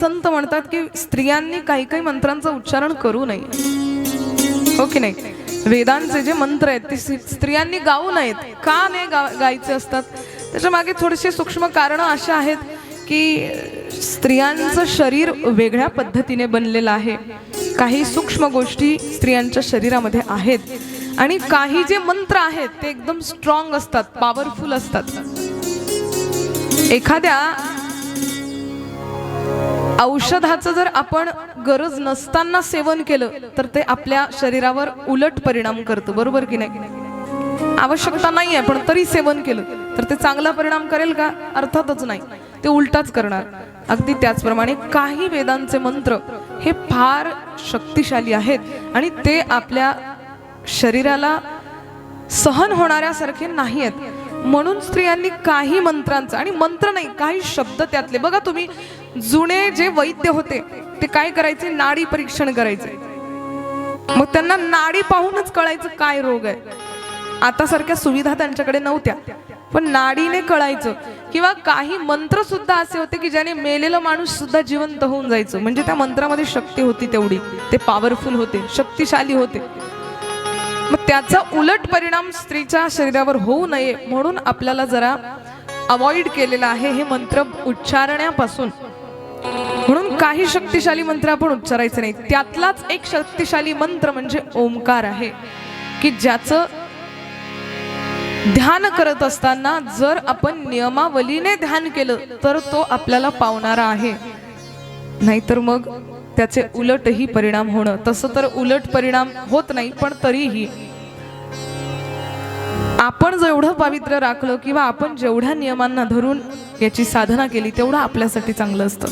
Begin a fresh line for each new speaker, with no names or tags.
संत म्हणतात की स्त्रियांनी काही काही मंत्रांचं उच्चारण करू नये, हो की नाही? वेदांचे जे मंत्र आहेत ते स्त्रियांनी गाऊ नयेत. का नाही गायचे असतात? त्याच्या मागे थोडेसे सूक्ष्म कारणं अशी आहेत की स्त्रियांचं शरीर वेगळ्या पद्धतीने बनलेलं आहे. काही सूक्ष्म गोष्टी स्त्रियांच्या शरीरामध्ये आहेत आणि काही जे मंत्र आहेत ते एकदम स्ट्रॉंग असतात, पॉवरफुल असतात. एखाद्या औषधाचं जर आपण गरज नसताना सेवन केलं तर ते आपल्या शरीरावर उलट परिणाम करतं, बरोबर की नाही? आवश्यकता नाही आहे पण तरी सेवन केलं तर ते चांगला परिणाम करेल का? अर्थातच नाही, ते उलटाच करणार. अगदी त्याचप्रमाणे काही वेदांचे मंत्र हे फार शक्तिशाली आहेत आणि ते आपल्या शरीराला सहन होणाऱ्यासारखे नाही आहेत. म्हणून स्त्रियांनी काही मंत्रांचं, आणि मंत्र नाही काही शब्द त्यातले बघा तुम्ही, जुने जे वैद्य होते ते काय करायचे? नाडी परीक्षण करायचे. मग त्यांना नाडी पाहूनच कळायचं काय रोग आहे. आता सारख्या सुविधा त्यांच्याकडे नव्हत्या पण नाडीने कळायचं. किंवा काही मंत्र सुद्धा असे होते की ज्याने मेलेलं माणूस सुद्धा जिवंत होऊन जायचं, म्हणजे त्या मंत्रामध्ये शक्ती होती तेवढी, ते पॉवरफुल होते, शक्तिशाली होते. मग त्याचा उलट परिणाम स्त्रीच्या शरीरावर होऊ नये म्हणून आपल्याला जरा अवॉइड केलेला आहे हे मंत्र उच्चारण्यापासून. म्हणून काही शक्तिशाली मंत्र आपण उच्चारायचे नाही. त्यातलाच एक शक्तिशाली मंत्र म्हणजे ओंकार आहे की ज्याचं ध्यान करत असताना जर आपण नियमावलीने ध्यान केलं तर तो आपल्याला पावणारा आहे, नाहीतर मग त्याचे उलटही परिणाम होणं. तसं तर उलट परिणाम होत नाही पण तरीही आपण जेवढं पावित्र्य राखलं किंवा आपण जेवढ्या नियमांना धरून याची साधना केली तेवढं आपल्यासाठी चांगलं असतं.